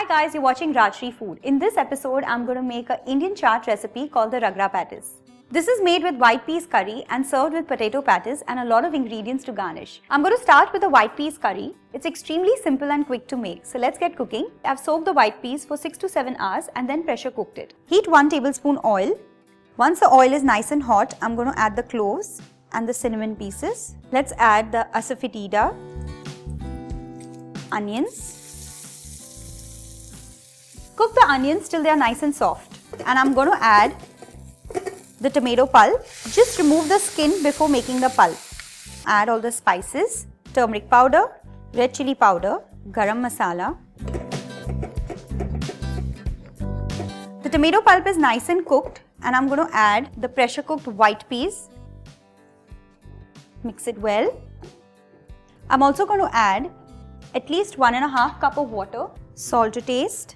Hi guys, you're watching Rajshri Food. In this episode, I'm going to make an Indian chaat recipe called the ragra patties. This is made with white peas curry and served with potato patties and a lot of ingredients to garnish. I'm going to start with the white peas curry. It's extremely simple and quick to make. So let's get cooking. I've soaked the white peas for 6 to 7 hours and then pressure cooked it. Heat 1 tablespoon oil. Once the oil is nice and hot, I'm going to add the cloves and the cinnamon pieces. Let's add the asafoetida, onions. Cook the onions till they are nice and soft. And I'm going to add the tomato pulp. Just remove the skin before making the pulp. Add all the spices, turmeric powder, red chili powder, garam masala. The tomato pulp is nice and cooked and I'm going to add the pressure cooked white peas. Mix it well. I'm also going to add at least 1.5 cup of water, salt to taste.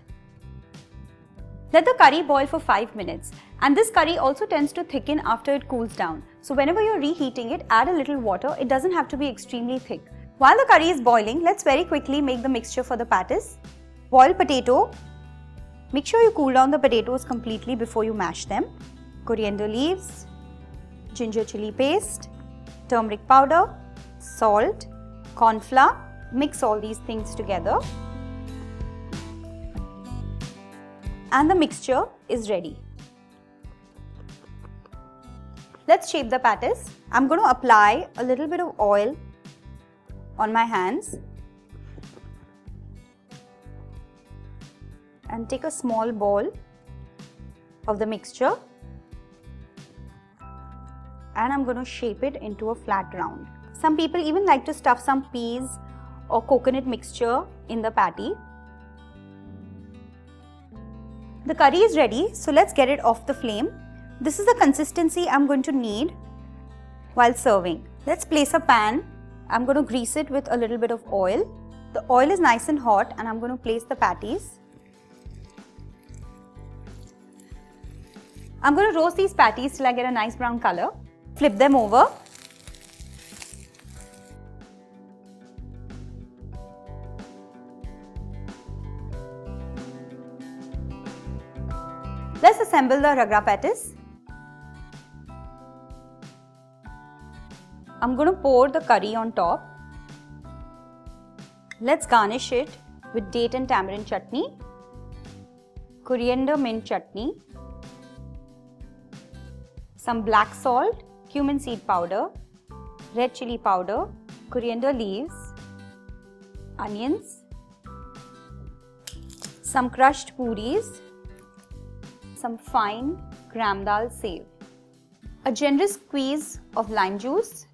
Let the curry boil for 5 minutes, and this curry also tends to thicken after it cools down. So whenever you're reheating it, add a little water. It doesn't have to be extremely thick. While the curry is boiling, let's very quickly make the mixture for the patties. Boil potato. Make sure you cool down the potatoes completely before you mash them. Coriander leaves, ginger chili paste, turmeric powder, salt, corn flour. Mix all these things together. And the mixture is ready. Let's shape the patties. I'm going to apply a little bit of oil on my hands and take a small ball of the mixture and I'm going to shape it into a flat round. Some people even like to stuff some peas or coconut mixture in the patty. The curry is ready, so let's get it off the flame. This is the consistency I'm going to need while serving. Let's place a pan. I'm going to grease it with a little bit of oil. The oil is nice and hot and I'm going to place the patties. I'm going to roast these patties till I get a nice brown color. Flip them over. Let's assemble the ragra patties. I'm going to pour the curry on top. Let's garnish it with date and tamarind chutney, coriander mint chutney, some black salt, cumin seed powder, red chili powder, coriander leaves, onions, some crushed puris, some fine gram dal sev, a generous squeeze of lime juice.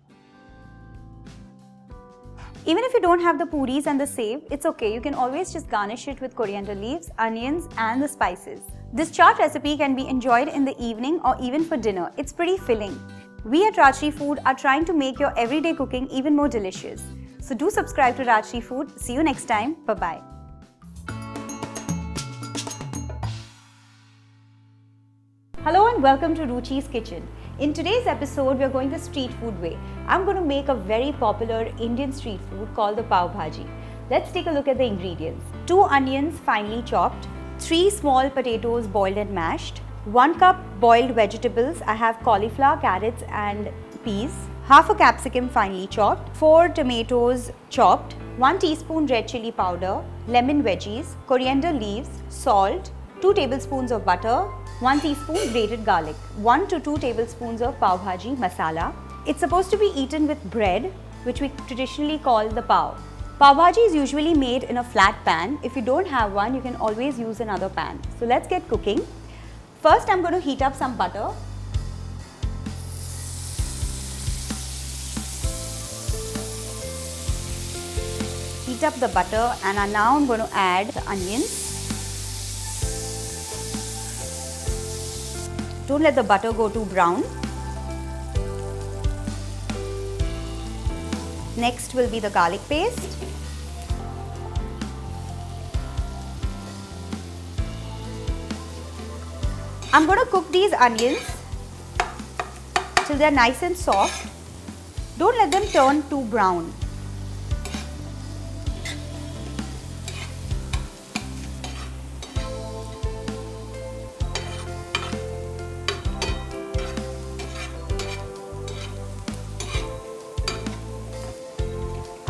Even if you don't have the puris and the sev, it's okay. You can always just garnish it with coriander leaves, onions and the spices. This chaat recipe can be enjoyed in the evening or even for dinner. It's pretty filling. We at Rajshri Food are trying to make your everyday cooking even more delicious. So do subscribe to Rajshri Food. See you next time. Bye-bye. Hello and welcome to Ruchi's Kitchen. In today's episode, we are going the street food way. I'm going to make a very popular Indian street food called the Papaji. Let's take a look at the ingredients. 2 onions finely chopped, 3 small potatoes boiled and mashed, 1 cup boiled vegetables. I have cauliflower, carrots and peas, half a capsicum finely chopped, 4 tomatoes chopped, 1 teaspoon red chili powder, lemon veggies, coriander leaves, salt, 2 tablespoons of butter, 1 teaspoon grated garlic, 1 to 2 tablespoons of pav bhaji masala. It's supposed to be eaten with bread, which we traditionally call the pav. Pav bhaji is usually made in a flat pan. If you don't have one, you can always use another pan. So let's get cooking. First, I'm going to heat up some butter. Heat up the butter and now I'm going to add the onions. Don't let the butter go too brown. Next will be the garlic paste. I'm going to cook these onions till they are nice and soft. Don't let them turn too brown.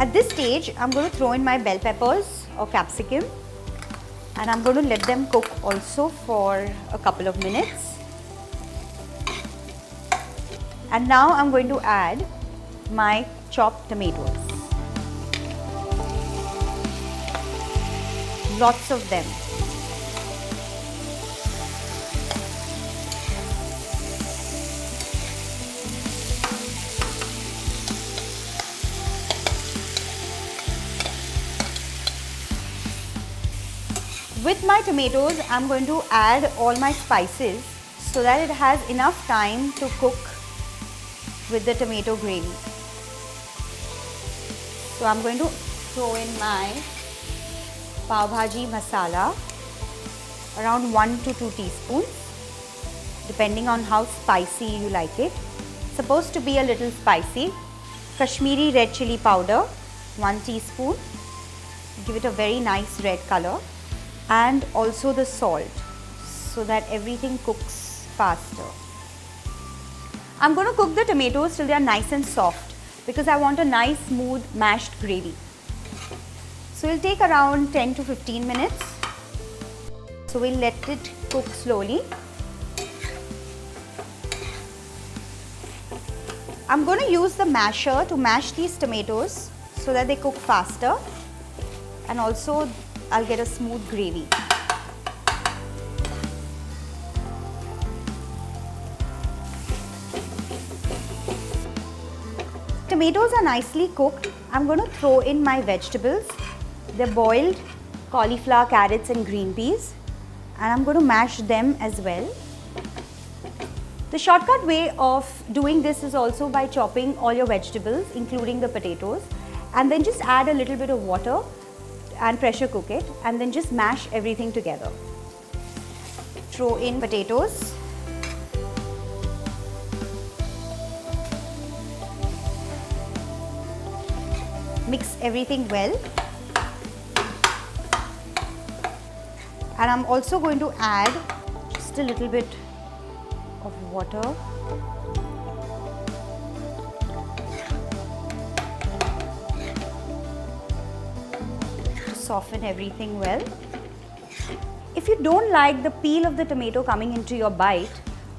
At this stage, I'm going to throw in my bell peppers or capsicum, and I'm going to let them cook also for a couple of minutes. And now I'm going to add my chopped tomatoes. Lots of them. With my tomatoes, I'm going to add all my spices so that it has enough time to cook with the tomato gravy. So I'm going to throw in my pav bhaji masala, around 1 to 2 teaspoons, depending on how spicy you like it. It's supposed to be a little spicy. Kashmiri red chili powder, 1 teaspoon. Give it a very nice red color. And also the salt, so that everything cooks faster. I'm going to cook the tomatoes till they are nice and soft, because I want a nice smooth mashed gravy. So it'll take around 10 to 15 minutes. So we'll let it cook slowly. I'm going to use the masher to mash these tomatoes so that they cook faster, and also I'll get a smooth gravy. Tomatoes are nicely cooked. I'm going to throw in my vegetables. They're boiled cauliflower, carrots and green peas, and I'm going to mash them as well. The shortcut way of doing this is also by chopping all your vegetables, including the potatoes, and then just add a little bit of water and pressure cook it, and then just mash everything together. Throw in potatoes. Mix everything well. And I'm also going to add just a little bit of water. Soften everything well. If you don't like the peel of the tomato coming into your bite,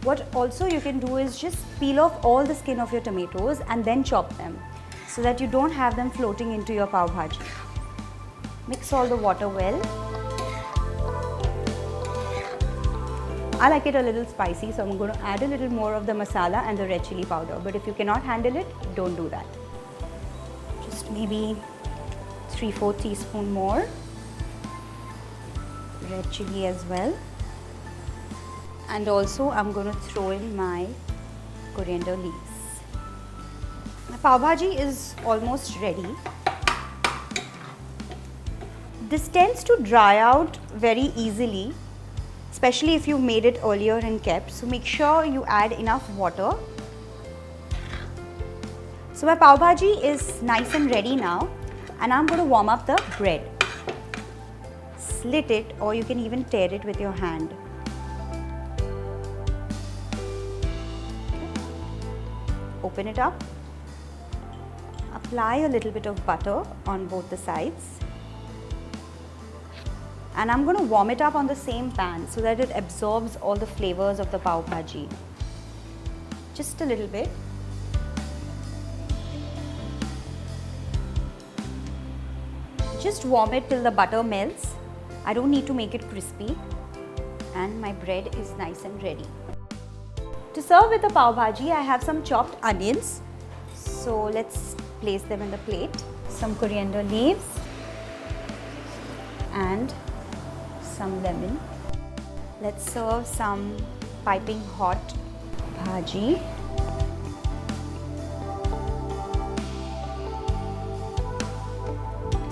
what also you can do is just peel off all the skin of your tomatoes and then chop them, so that you don't have them floating into your pav bhaji. Mix all the water well. I like it a little spicy, so I'm going to add a little more of the masala and the red chili powder, but if you cannot handle it, don't do that. Just maybe 3/4 teaspoon more red chili as well, and also I'm going to throw in my coriander leaves. My pav bhaji is almost ready. This tends to dry out very easily, especially if you made it earlier and kept, so make sure you add enough water. So my pav bhaji is nice and ready now. And I'm going to warm up the bread. Slit it, or you can even tear it with your hand. Open it up. Apply a little bit of butter on both the sides. And I'm going to warm it up on the same pan so that it absorbs all the flavors of the pav bhaji. Just a little bit. Just warm it till the butter melts. I don't need to make it crispy. And my bread is nice and ready. To serve with the pav bhaji, I have some chopped onions. So let's place them in the plate. Some coriander leaves and some lemon. Let's serve some piping hot bhaji.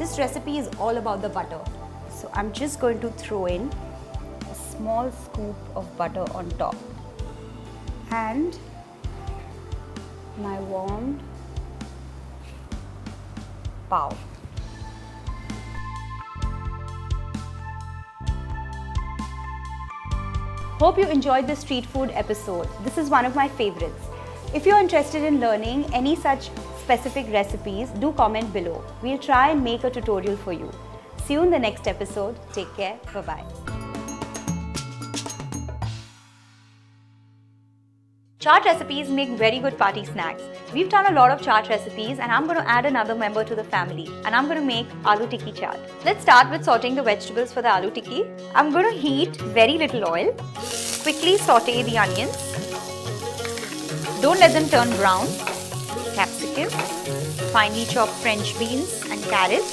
This recipe is all about the butter. So I'm just going to throw in a small scoop of butter on top and my warmed pav. Hope you enjoyed this street food episode. This is one of my favorites. If you're interested in learning any such specific recipes, do comment below. We'll try and make a tutorial for you. See you in the next episode. Take care. Bye-bye. Chaat recipes make very good party snacks. We've done a lot of chaat recipes and I'm going to add another member to the family and I'm going to make aloo tikki chaat. Let's start with sauteing the vegetables for the aloo tikki. I'm going to heat very little oil. Quickly saute the onions. Don't let them turn brown. Capsicum, finely chopped French beans and carrots,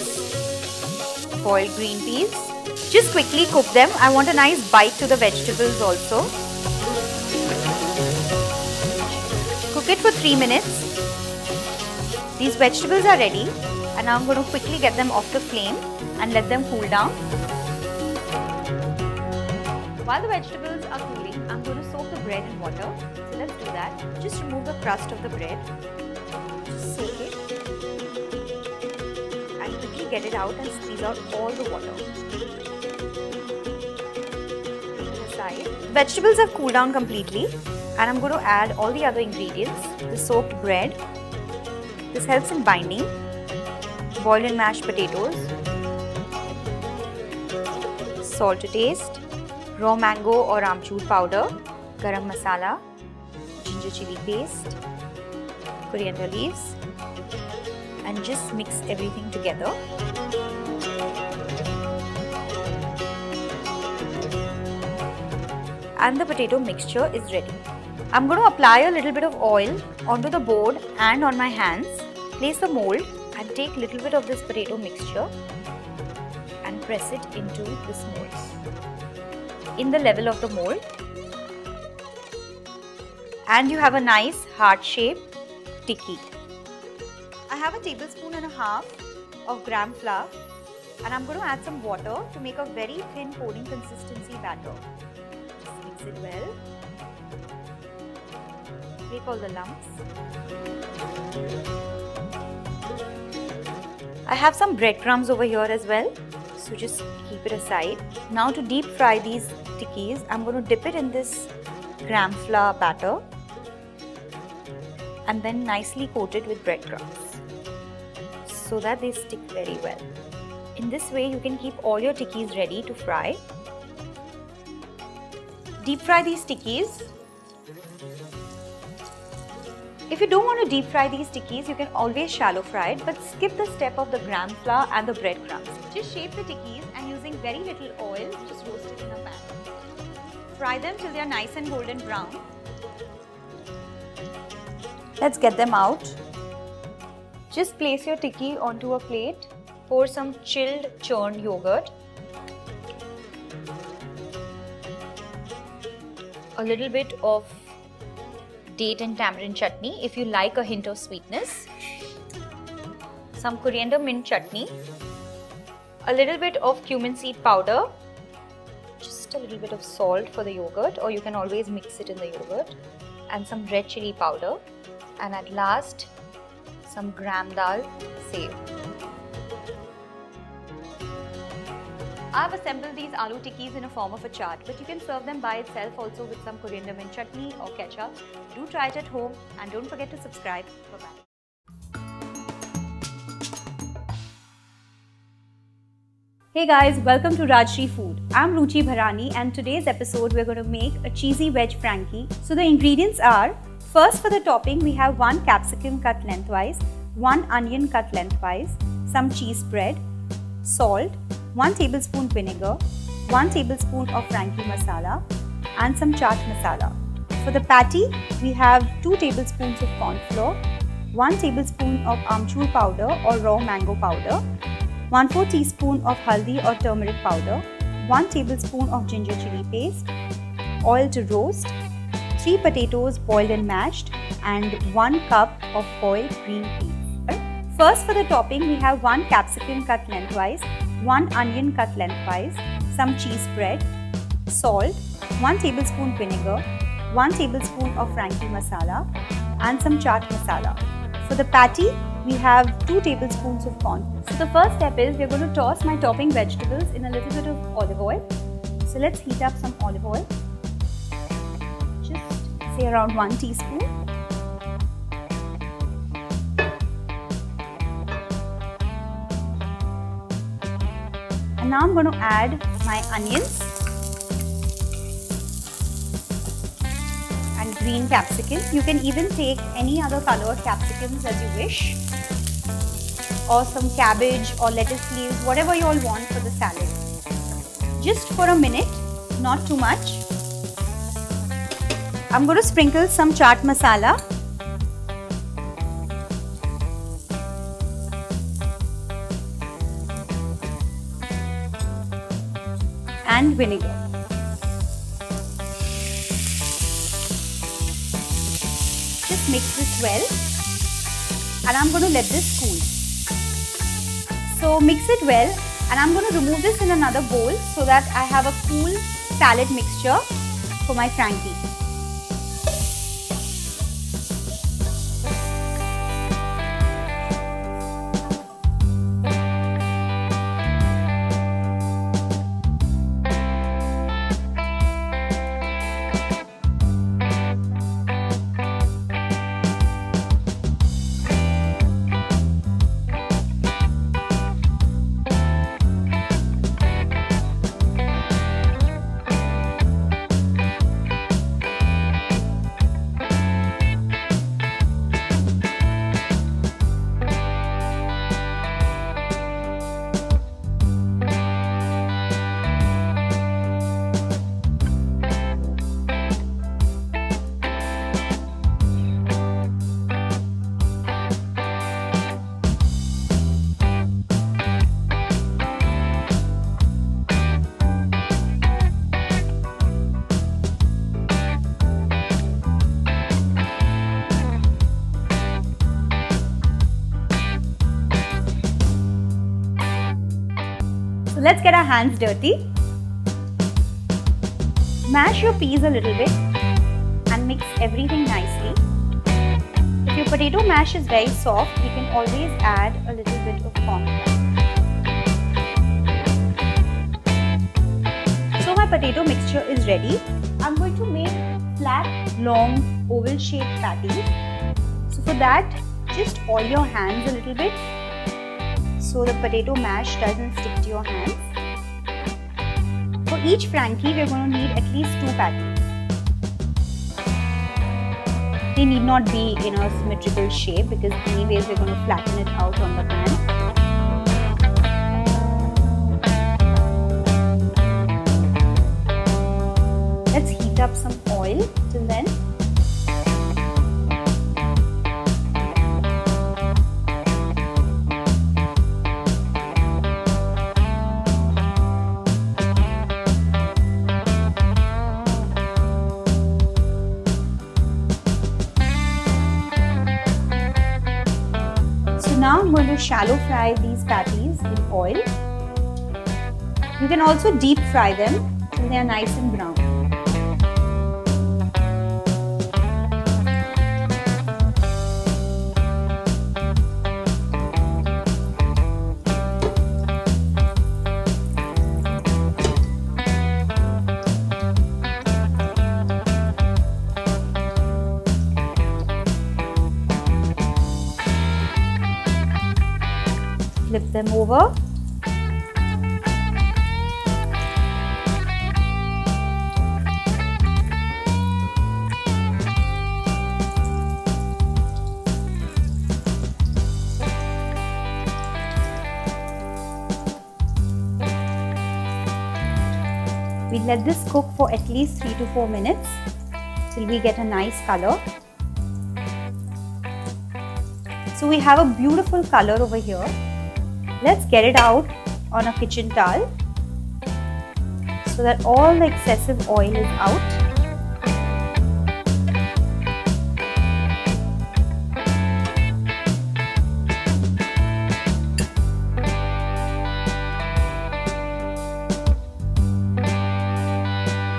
boiled green peas. Just quickly cook them. I want a nice bite to the vegetables also. Cook it for 3 minutes. These vegetables are ready and now I'm going to quickly get them off the flame and let them cool down. While the vegetables are cooling, I'm going to soak the bread in water. So let's do that. Just remove the crust of the bread. Just soak it. And quickly get it out and squeeze out all the water. Take it aside. Vegetables have cooled down completely. And I'm going to add all the other ingredients. The soaked bread. This helps in binding. Boiled and mashed potatoes. Salt to taste. Raw mango or amchur powder. Garam masala. Ginger chili paste. Coriander leaves. And just mix everything together. And the potato mixture is ready. I'm going to apply a little bit of oil onto the board and on my hands. Place the mold and take a little bit of this potato mixture and press it into this mold. In the level of the mold. And you have a nice heart-shaped tikki. I have a tablespoon and a half of gram flour and I'm going to add some water to make a very thin pudding consistency batter. Just mix it well. Break all the lumps. I have some breadcrumbs over here as well, so just keep it aside. Now to deep fry these tikkis, I'm going to dip it in this gram flour batter and then nicely coat it with breadcrumbs so that they stick very well. In this way you can keep all your tikkis ready to fry. Deep fry these tikkis. If you don't want to deep fry these tikkis, you can always shallow fry it, but skip the step of the gram flour and the breadcrumbs. Just shape the tikkis and using very little oil, just roast it in a pan. Fry them till they are nice and golden brown. Let's get them out. Just place your tikki onto a plate. Pour some chilled churned yogurt. A little bit of date and tamarind chutney if you like a hint of sweetness. Some coriander mint chutney. A little bit of cumin seed powder. Just a little bit of salt for the yogurt, or you can always mix it in the yogurt. And some red chili powder. And at last, some gram dal sev. I have assembled these aloo tikkis in a form of a chaat, but you can serve them by itself also with some coriander mint chutney or ketchup. Do try it at home and don't forget to subscribe. Bye-bye. Hey guys, welcome to Rajshri Food. I'm Ruchi Bharani and today's episode we're going to make a cheesy veg Frankie. So the ingredients are, first for the topping we have 1 capsicum cut lengthwise, 1 onion cut lengthwise, some cheese spread, salt, 1 tablespoon vinegar, 1 tablespoon of Frankie masala and some chaat masala. For the patty, we have 2 tablespoons of corn flour, 1 tablespoon of amchur powder or raw mango powder, 1/4 teaspoon of haldi or turmeric powder, 1 tablespoon of ginger chili paste, oil to roast, 3 potatoes boiled and mashed and 1 cup of boiled green peas. First for the topping, we have 1 capsicum cut lengthwise, 1 onion cut lengthwise, some cheese spread, salt, 1 tablespoon vinegar, 1 tablespoon of Frankie masala and some chaat masala. For the patty, we have 2 tablespoons of corn. So the first step is we're going to toss my topping vegetables in a little bit of olive oil. So let's heat up some olive oil. Just say around 1 teaspoon. And now I'm going to add my onions and green capsicum. You can even take any other colored capsicums as you wish, or some cabbage or lettuce leaves, whatever you all want for the salad. Just for a minute, not too much. I'm going to sprinkle some chaat masala and vinegar. Just mix this well, and I'm going to let this cool. So mix it well, and I'm going to remove this in another bowl so that I have a cool salad mixture for my Frankie. So let's get our hands dirty. Mash your peas a little bit and mix everything nicely. If your potato mash is very soft, you can always add a little bit of corn flour. So my potato mixture is ready. I'm going to make flat, long, oval shaped patties. So for that, just oil your hands a little bit so the potato mash doesn't stick to your hands. For each Frankie, we're going to need at least 2 patties. They need not be in a symmetrical shape because anyways we're going to flatten it out on the pan. Let's heat up some oil till then. Now I'm going to shallow fry these patties in oil. You can also deep fry them till they are nice and brown. Flip them over. We let this cook for at least 3 to 4 minutes till we get a nice color. So we have a beautiful color over here. Let's get it out on a kitchen towel so that all the excessive oil is out.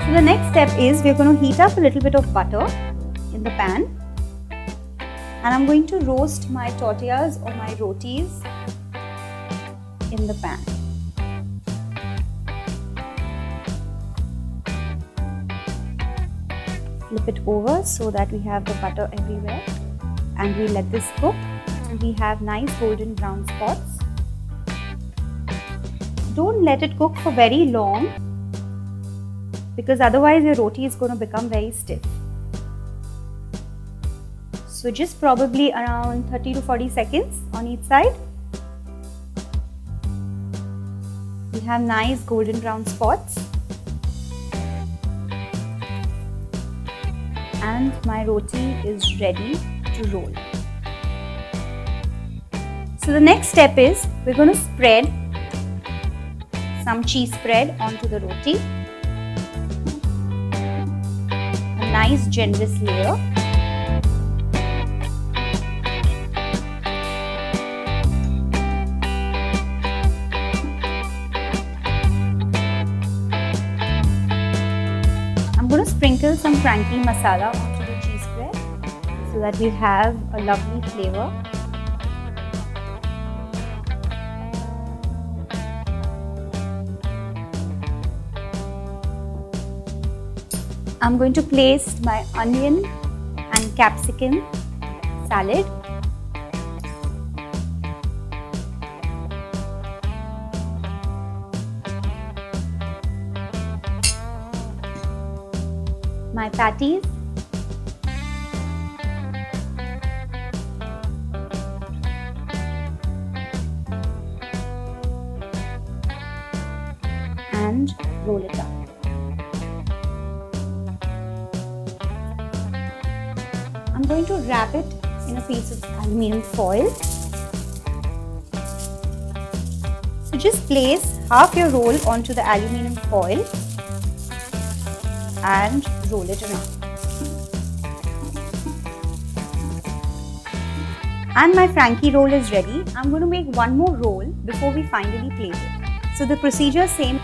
So the next step is we're going to heat up a little bit of butter in the pan, and I'm going to roast my tortillas or my rotis in the pan. Flip it over so that we have the butter everywhere, and we let this cook till we have nice golden brown spots. don't let it cook for very long, because otherwise your roti is going to become very stiff. So just probably around 30 to 40 seconds on each side. We have nice golden brown spots. And my roti is ready to roll. So the next step is we're going to spread some cheese spread onto the roti. A nice generous layer. I'm going to sprinkle some Frankie masala onto the cheese spread so that we have a lovely flavor. I'm going to place my onion and capsicum salad. My patties, and roll it up. I'm going to wrap it in a piece of aluminium foil. So just place half your roll onto the aluminium foil and roll it around. And my Frankie roll is ready. I'm going to make one more roll before we finally plate it. So the procedure is same.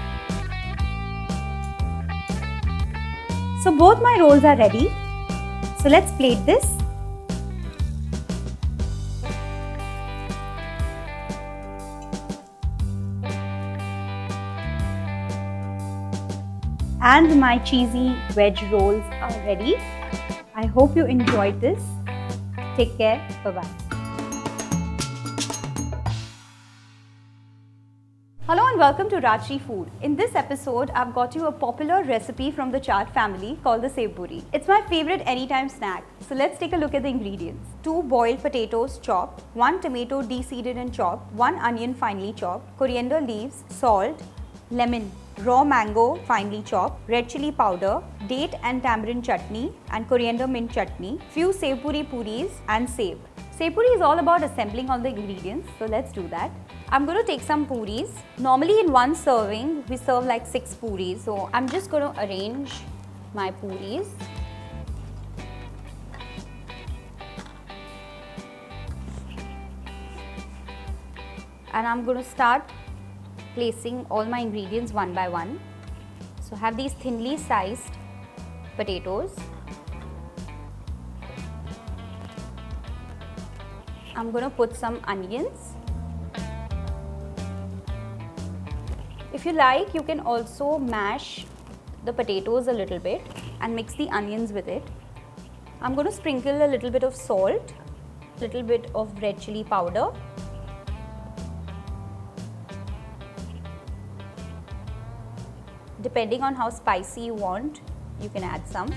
So both my rolls are ready. So let's plate this. And my cheesy veg rolls are ready. I hope you enjoyed this. Take care. Bye-bye. Hello and welcome to Rajjat Food. In this episode, I've got you a popular recipe from the chaat family called the Savoie. It's my favorite anytime snack. So let's take a look at the ingredients. 2 boiled potatoes chopped, 1 tomato de-seeded and chopped, 1 onion finely chopped, coriander leaves, salt, lemon, raw mango finely chopped, red chili powder, date and tamarind chutney and coriander mint chutney, few Savoie puris and save. Savoie is all about assembling all the ingredients, so let's do that. I'm going to take some puris. Normally in one serving, we serve like 6 puris, so I'm just going to arrange my puris. And I'm going to start placing all my ingredients one by one. So have these thinly sliced potatoes. I'm going to put some onions. If you like, you can also mash the potatoes a little bit and mix the onions with it. I'm going to sprinkle a little bit of salt, a little bit of red chili powder, depending on how spicy you want, you can add some.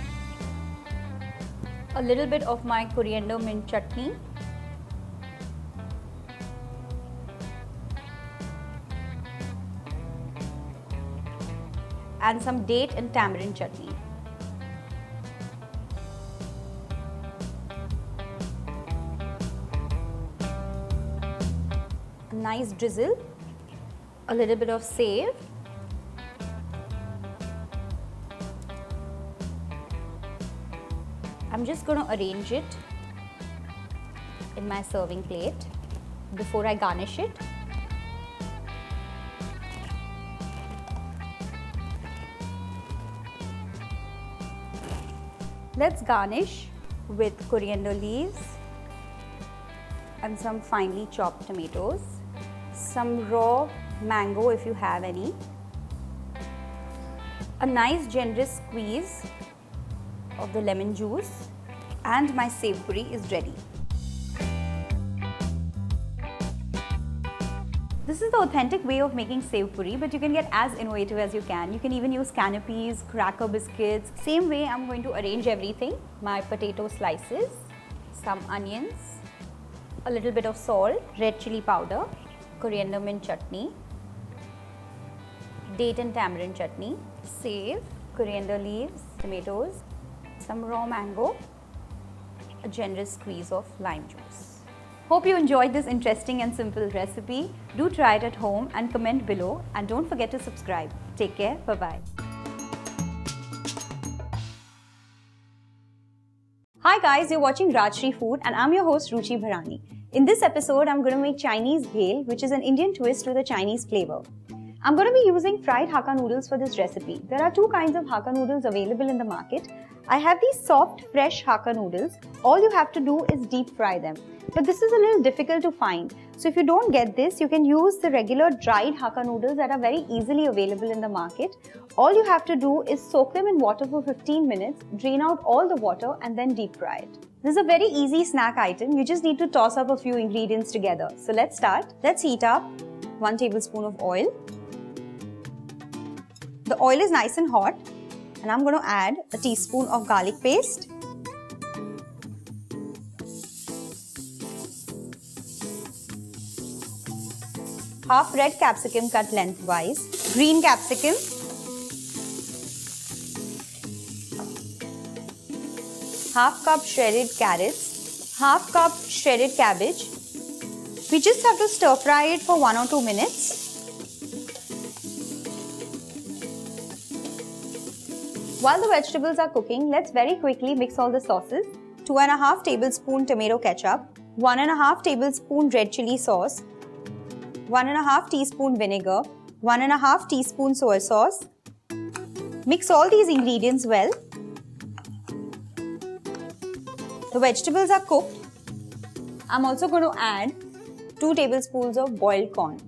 A little bit of my coriander mint chutney. And some date and tamarind chutney. A nice drizzle. A little bit of save. I'm just going to arrange it in my serving plate before I garnish it. Let's garnish with coriander leaves and some finely chopped tomatoes, some raw mango if you have any, a nice generous squeeze of the lemon juice, and my savoie is ready. This is the authentic way of making sev puri, but you can get as innovative as you can. You can even use canapes, cracker biscuits. Same way, I'm going to arrange everything. My potato slices, some onions, a little bit of salt, red chili powder, coriander mint chutney, date and tamarind chutney, sev, coriander leaves, tomatoes, some raw mango, a generous squeeze of lime juice. Hope you enjoyed this interesting and simple recipe. Do try it at home and comment below, and don't forget to subscribe. Take care. Bye-bye. Hi guys, you're watching Rajshri Food and I'm your host Ruchi Bharani. In this episode, I'm going to make Chinese Bhel, which is an Indian twist with a Chinese flavor. I'm going to be using fried Hakka noodles for this recipe. There are two kinds of Hakka noodles available in the market. I have these soft, fresh Hakka noodles. All you have to do is deep fry them. But this is a little difficult to find. So if you don't get this, you can use the regular dried Hakka noodles that are very easily available in the market. All you have to do is soak them in water for 15 minutes, drain out all the water and then deep fry it. This is a very easy snack item. You just need to toss up a few ingredients together. So let's start. Let's heat up 1 tablespoon of oil. The oil is nice and hot. And I'm going to add a teaspoon of garlic paste, half red capsicum cut lengthwise, green capsicum, half cup shredded carrots, half cup shredded cabbage. We just have to stir fry it for 1 or 2 minutes. While the vegetables are cooking, let's very quickly mix all the sauces. 2.5 tablespoon tomato ketchup, 1.5 tablespoon red chili sauce, 1.5 teaspoon vinegar, 1.5 teaspoon soy sauce. Mix all these ingredients well. The vegetables are cooked. I'm also going to add 2 tablespoons of boiled corn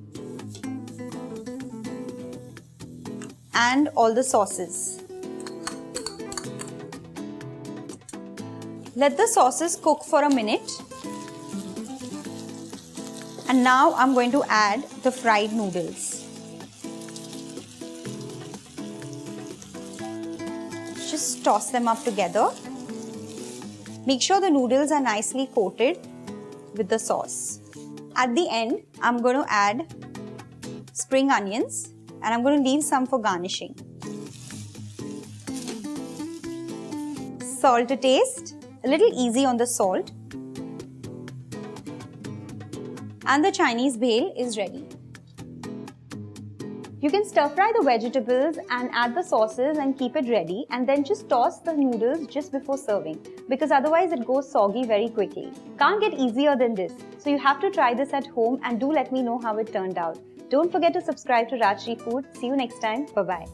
and all the sauces. Let the sauces cook for a minute. And now I'm going to add the fried noodles. Just toss them up together. Make sure the noodles are nicely coated with the sauce. At the end, I'm going to add spring onions and I'm going to leave some for garnishing. Salt to taste. A little easy on the salt. And the Chinese Bhel is ready. You can stir fry the vegetables and add the sauces and keep it ready, and then just toss the noodles just before serving, because otherwise it goes soggy very quickly. Can't get easier than this. So you have to try this at home and do let me know how it turned out. Don't forget to subscribe to Rajshri Food. See you next time. Bye-bye.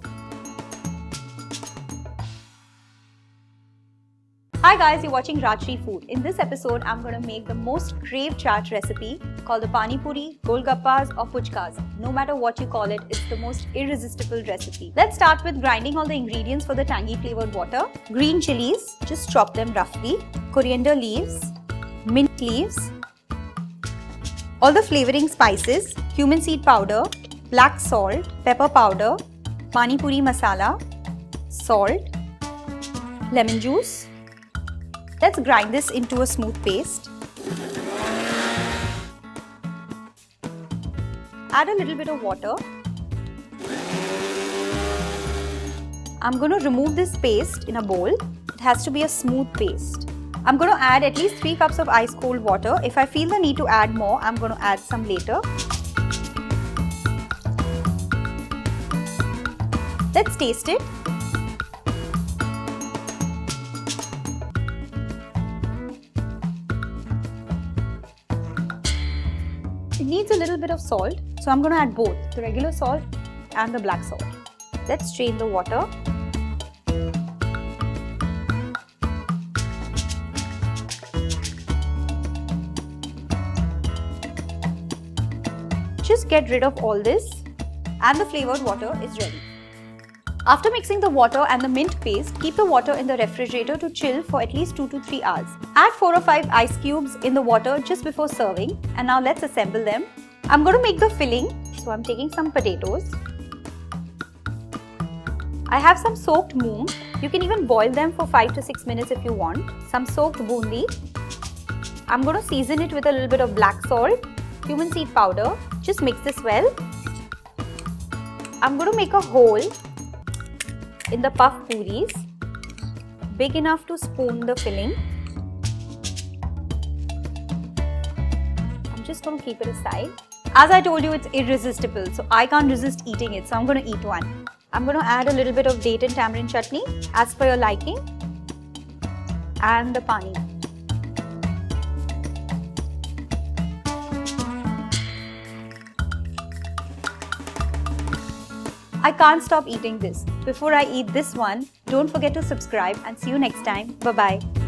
Hi guys, you're watching Rajshri Food. In this episode, I'm going to make the most craved chaat recipe called the Pani Puri, Gappas or Puchkas. No matter what you call it, it's the most irresistible recipe. Let's start with grinding all the ingredients for the tangy flavored water. Green chilies, just chop them roughly. Coriander leaves, mint leaves, all the flavoring spices, cumin seed powder, black salt, pepper powder, Pani Puri masala, salt, lemon juice. Let's grind this into a smooth paste. Add a little bit of water. I'm going to remove this paste in a bowl. It has to be a smooth paste. I'm going to add at least 3 cups of ice cold water. If I feel the need to add more, I'm going to add some later. Let's taste it. It needs a little bit of salt, so I'm going to add both the regular salt and the black salt. Let's strain the water. Just get rid of all this and the flavored water is ready. After mixing the water and the mint paste, keep the water in the refrigerator to chill for at least 2 to 3 hours. Add 4 or 5 ice cubes in the water just before serving, and now let's assemble them. I'm going to make the filling. So I'm taking some potatoes. I have some soaked moong. You can even boil them for 5 to 6 minutes if you want. Some soaked bundi. I'm going to season it with a little bit of black salt, cumin seed powder. Just mix this well. I'm going to make a hole in the puff puris, big enough to spoon the filling. I'm just going to keep it aside. As I told you, it's irresistible, so I can't resist eating it, so I'm going to eat one. I'm going to add a little bit of date and tamarind chutney as per your liking, and the pani. I can't stop eating this. Before I eat this one, don't forget to subscribe and see you next time. Bye-bye.